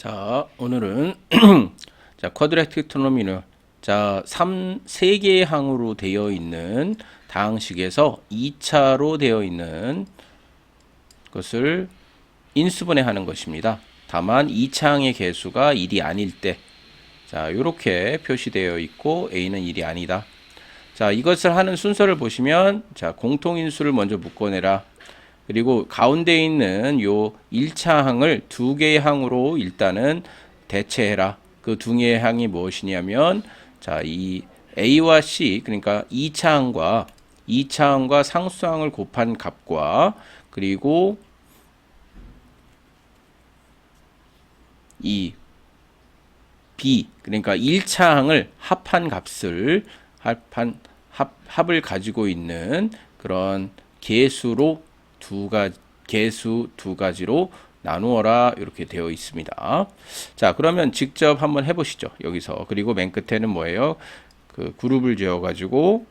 자, 오늘은 자, 쿼드래틱 트리노미널 자, 3개의 항으로 되어 있는 다항식에서 2차로 되어 있는 것을 인수분해하는 것입니다. 다만 2차항의 개수가 1이 아닐 때 자, 이렇게 표시되어 있고 a는 1이 아니다. 자, 이것을 하는 순서를 보시면 자, 공통인수를 먼저 묶어내라. 그리고 가운데 있는 요 1차 항을 두 개의 항으로 일단은 대체해라. 그 두 개의 항이 무엇이냐면 자, 이 A와 C 그러니까 2차 항과 상수항을 곱한 값과 그리고 이 B 그러니까 1차 항을 합한 값을 합을 가지고 있는 그런 개수로 개수 두 가지로 나누어라 이렇게 되어 있습니다. 자, 그러면 직접 한번 해보시죠. 여기서. 그리고 맨 끝에는 뭐예요? 그 그룹을 지어가지고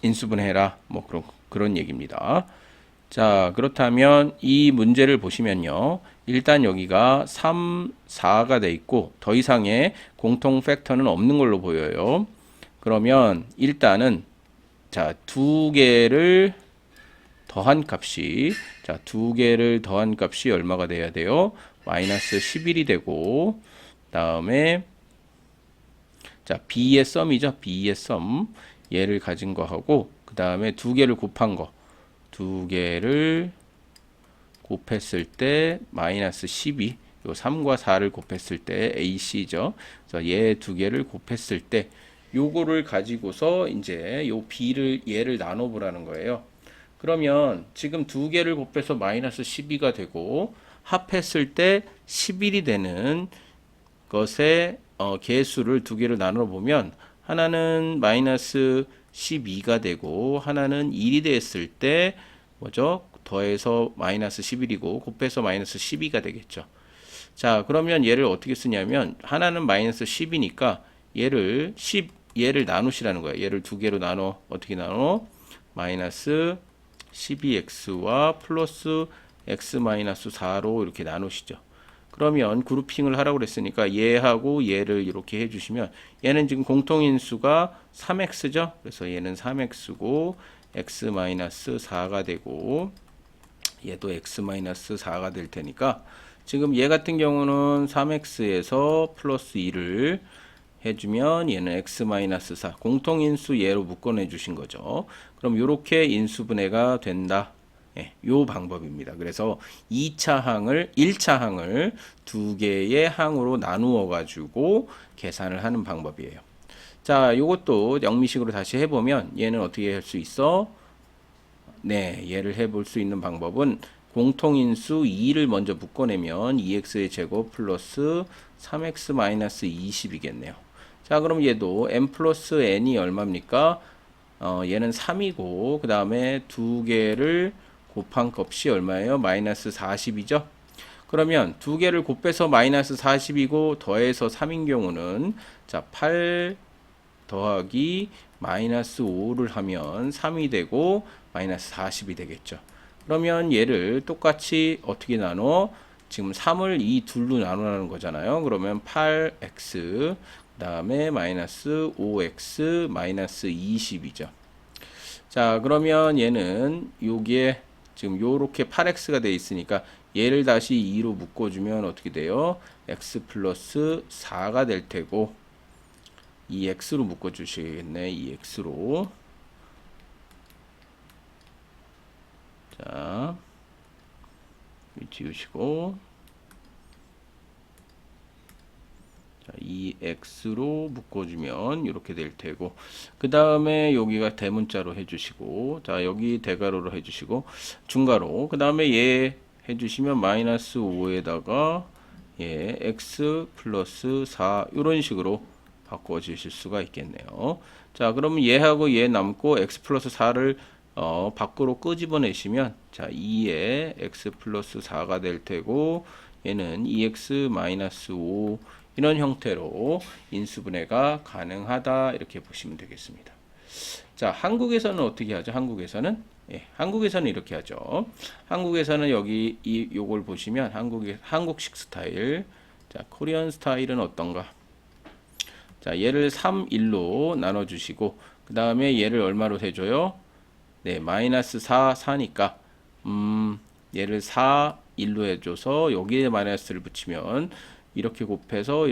인수분해라. 뭐 그런 얘기입니다. 자, 그렇다면 이 문제를 보시면요. 일단 여기가 3, 4가 돼 있고 더 이상의 공통 팩터는 없는 걸로 보여요. 그러면 일단은 자, 두 개를 더한 값이 자, 두 개를 더한 값이 얼마가 돼야 돼요? 마이너스 11이 되고 다음에 자, b의 썸이죠. b의 썸 얘를 가진 거 하고 그 다음에 두 개를 곱한 거 두 개를 곱했을 때 마이너스 12 요 3과 4를 곱했을 때 AC죠. 그래서 얘 두 개를 곱했을 때 요거를 가지고서 이제 요 B를 얘를 나눠 보라는 거예요. 그러면 지금 두 개를 곱해서 마이너스 12가 되고 합했을 때 11이 되는 것의 개수를 두 개를 나눠 보면 하나는 마이너스 12가 되고 하나는 1이 됐을 때 뭐죠? 더해서 마이너스 11이고 곱해서 마이너스 12가 되겠죠. 자, 그러면 얘를 어떻게 쓰냐면 하나는 마이너스 10이니까 얘를 나누시라는 거예요. 얘를 두 개로 나눠 어떻게 나눠? 마이너스 12x와 플러스 x 마이너스 4로 이렇게 나누시죠. 그러면 그룹핑을 하라고 그랬으니까 얘하고 얘를 이렇게 해주시면 얘는 지금 공통인수가 3x죠. 그래서 얘는 3x고 x 마이너스 4가 되고 얘도 x 마이너스 4가 될 테니까 지금 얘 같은 경우는 3x에서 플러스 2를 해주면 얘는 x 마이너스 4 공통인수 얘로 묶어내 주신 거죠. 그럼 이렇게 인수분해가 된다. 예, 요 방법입니다. 그래서 1차 항을 두 개의 항으로 나누어 가지고 계산을 하는 방법이에요. 자, 요것도 영미식으로 다시 해보면 얘는 어떻게 할 수 있어? 네, 얘를 해볼 수 있는 방법은 공통인수 2를 먼저 묶어내면 2x의 제곱 플러스 3x 마이너스 20이겠네요. 자, 그럼 얘도 n 플러스 n이 얼마입니까? 얘는 3이고 그 다음에 두 개를 곱한 값이 얼마예요? 마이너스 40이죠? 그러면 두 개를 곱해서 마이너스 40이고 더해서 3인 경우는 자, 8 더하기 마이너스 5를 하면 3이 되고 마이너스 40이 되겠죠. 그러면 얘를 똑같이 어떻게 나눠? 지금 3을 이 둘로 나누라는 거잖아요. 그러면 8x 그 다음에 마이너스 5x 마이너스 20이죠. 자, 그러면 얘는 여기에 지금 요렇게 8x가 돼 있으니까 얘를 다시 2로 묶어주면 어떻게 돼요? x 플러스 4가 될 테고 이 x로 묶어주시겠네. 이 x로. 자, 지우시고 자, 이 x로 묶어주면 이렇게 될 테고 그 다음에 여기가 대문자로 해주시고 자, 여기 대괄호로 해주시고 중괄호 그 다음에 얘 해주시면 마이너스 5에다가 예, x 플러스 4 이런 식으로 바꿔주실 수가 있겠네요. 자, 그러면 얘하고 얘 남고 x 플러스 4를 밖으로 끄집어내시면 자, 2에 x 플러스 4가 될 테고 얘는 2x 마이너스 5 이런 형태로 인수분해가 가능하다 이렇게 보시면 되겠습니다. 자, 한국에서는 어떻게 하죠? 한국에서는 이렇게 하죠. 한국에서는 여기 요걸 보시면 한국식 스타일 자, 코리안 스타일은 어떤가? 자, 얘를 3, 1로 나눠주시고, 그 다음에 얘를 얼마로 해줘요? 네, 마이너스 4, 4니까, 얘를 4, 1로 해줘서 여기에 마이너스를 붙이면 이렇게 곱해서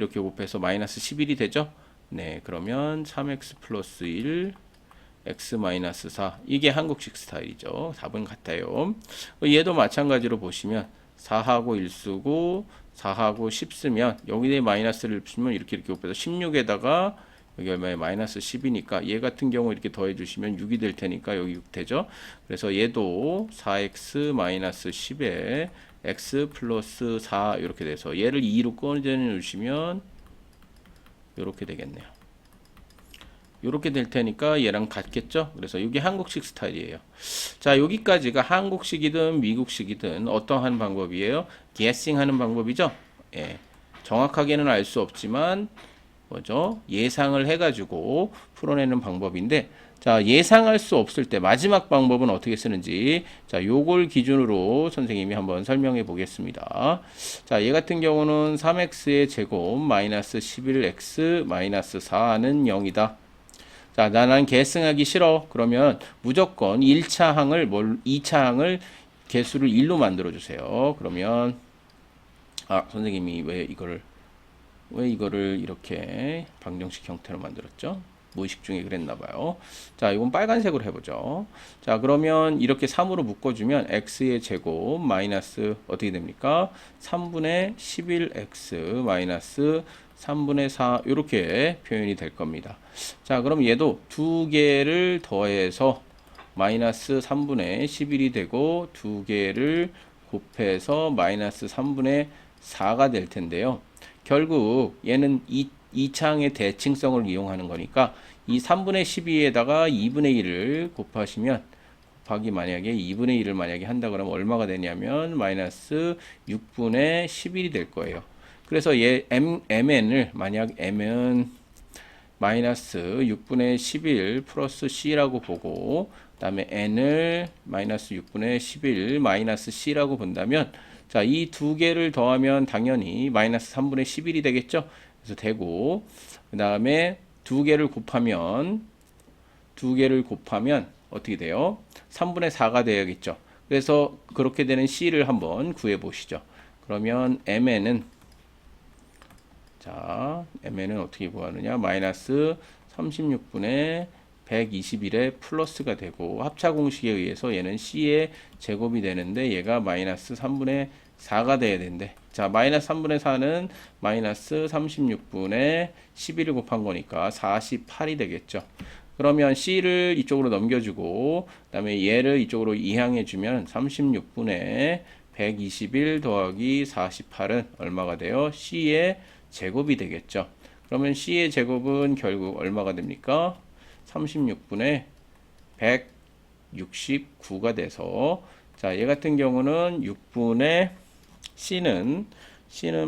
마이너스 11이 되죠? 네, 그러면 3x 플러스 1, x 마이너스 4. 이게 한국식 스타일이죠. 답은 같아요. 얘도 마찬가지로 보시면 4하고 1 쓰고 4하고 10 쓰면 여기에 마이너스를 붙이면 이렇게 곱해서 16에다가 여기 얼마에 마이너스 10이니까 얘 같은 경우 이렇게 더해 주시면 6이 될 테니까 여기 6 되죠. 그래서 얘도 4x 마이너스 10에 x 플러스 4 이렇게 돼서 얘를 2로 꺼내 주시면 이렇게 되겠네요. 이렇게 될 테니까 얘랑 같겠죠. 그래서 이게 한국식 스타일이에요. 자, 여기까지가 한국식이든 미국식이든 어떠한 방법이에요? guessing 하는 방법이죠. 예, 정확하게는 알 수 없지만 뭐죠? 예상을 해가지고 풀어내는 방법인데, 자, 예상할 수 없을 때 마지막 방법은 어떻게 쓰는지, 자, 요걸 기준으로 선생님이 한번 설명해 보겠습니다. 자, 얘 같은 경우는 3x의 제곱 마이너스 11x 마이너스 4는 0이다. 자, 나는 계승하기 싫어. 그러면 무조건 1차 항을 2차 항을 개수를 1로 만들어 주세요. 그러면 선생님이 왜 이거를 이렇게 방정식 형태로 만들었죠? 무의식 중에 그랬나 봐요. 자, 이건 빨간색으로 해보죠. 자, 그러면 이렇게 3으로 묶어주면 x의 제곱 마이너스 어떻게 됩니까? 3분의 11x 마이너스 3분의 4 이렇게 표현이 될 겁니다. 자, 그럼 얘도 두 개를 더해서 마이너스 3분의 11이 되고 두 개를 곱해서 마이너스 3분의 4가 될 텐데요. 결국 얘는 이 2차항의 대칭성을 이용하는 거니까 이 3분의 12에다가 2분의 1을 곱하시면 곱하기 만약에 2분의 1을 만약에 한다 그러면 얼마가 되냐면 마이너스 6분의 11이 될 거예요. 그래서 얘 mn을 만약 m은 마이너스 6분의 11 플러스 c라고 보고 그 다음에 n을 마이너스 6분의 11 마이너스 c라고 본다면 자, 이 두 개를 더하면 당연히 마이너스 3분의 11이 되겠죠. 그래서 되고 그 다음에 두 개를 곱하면 어떻게 돼요? 3분의 4가 되야겠죠. 그래서 그렇게 되는 c를 한번 구해 보시죠. 그러면 mn은 어떻게 구하느냐? 마이너스 36분의 121의 플러스가 되고 합차 공식에 의해서 얘는 c의 제곱이 되는데 얘가 마이너스 3분의 4가 돼야 된대. 자, 마이너스 3분의 4는 마이너스 36분의 11을 곱한 거니까 48이 되겠죠. 그러면 c를 이쪽으로 넘겨주고 그 다음에 얘를 이쪽으로 이항해주면 36분의 121 더하기 48은 얼마가 돼요? c의 제곱이 되겠죠. 그러면 c의 제곱은 결국 얼마가 됩니까? 36분의 169가 돼서 자, 얘 같은 경우는 6분의 c는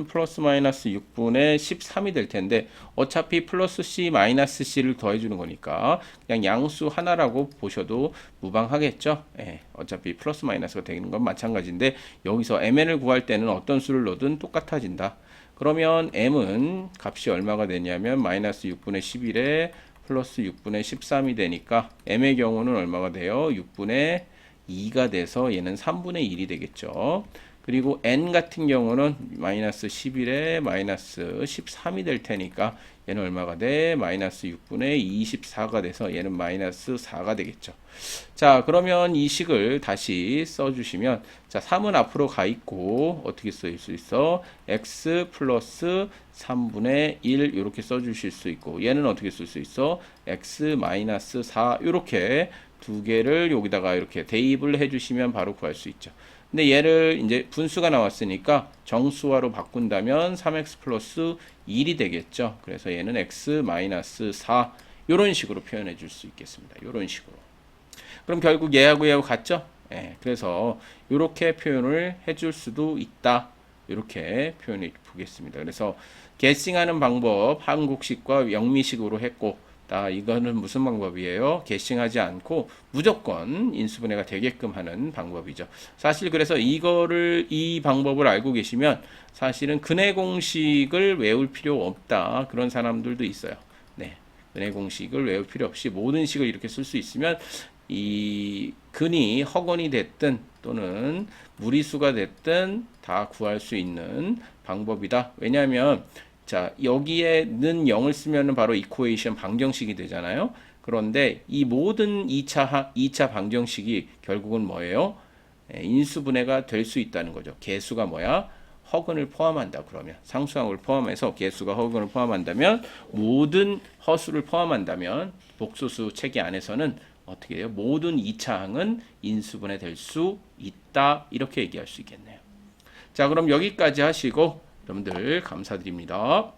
플러스 마이너스 6분의 13이 될 텐데 어차피 플러스 c 마이너스 c를 더해주는 거니까 그냥 양수 하나라고 보셔도 무방하겠죠. 예, 어차피 플러스 마이너스가 되는 건 마찬가지인데 여기서 mn을 구할 때는 어떤 수를 넣든 똑같아진다. 그러면 m은 값이 얼마가 되냐면 마이너스 6분의 11에 플러스 6분의 13이 되니까 m의 경우는 얼마가 돼요? 6분의 2가 돼서 얘는 3분의 1이 되겠죠. 그리고 n 같은 경우는 마이너스 11에 마이너스 13이 될 테니까 얘는 얼마가 돼? 마이너스 6분의 24가 돼서 얘는 마이너스 4가 되겠죠. 자, 그러면 이 식을 다시 써주시면 자, 3은 앞으로 가 있고 어떻게 쓸 수 있어? x 플러스 3분의 1 이렇게 써주실 수 있고 얘는 어떻게 쓸 수 있어? x 마이너스 4 이렇게 두 개를 여기다가 이렇게 대입을 해주시면 바로 구할 수 있죠. 근데 얘를 이제 분수가 나왔으니까 정수화로 바꾼다면 3x 플러스 1이 되겠죠. 그래서 얘는 x 마이너스 4 이런 식으로 표현해 줄 수 있겠습니다. 이런 식으로. 그럼 결국 얘하고 같죠? 예, 그래서 이렇게 표현을 해줄 수도 있다. 이렇게 표현해 보겠습니다. 그래서 guessing하는 방법 한국식과 영미식으로 했고 이거는 무슨 방법이에요? 개싱하지 않고 무조건 인수분해가 되게끔 하는 방법이죠. 사실 그래서 이 방법을 알고 계시면 사실은 근해 공식을 외울 필요 없다. 그런 사람들도 있어요. 네. 근해 공식을 외울 필요 없이 모든 식을 이렇게 쓸 수 있으면 이 근이 허건이 됐든 또는 무리수가 됐든 다 구할 수 있는 방법이다. 왜냐하면 자, 여기에는 0을 쓰면은 바로 이쿠에이션 방정식이 되잖아요. 그런데 이 모든 2차 방정식이 결국은 뭐예요? 인수분해가 될 수 있다는 거죠. 개수가 뭐야? 허근을 포함한다. 그러면 상수항을 포함해서 개수가 허근을 포함한다면 모든 허수를 포함한다면 복소수 체계 안에서는 어떻게 돼요? 모든 2차 항은 인수분해 될 수 있다. 이렇게 얘기할 수 있겠네요. 자, 그럼 여기까지 하시고 여러분들 감사드립니다.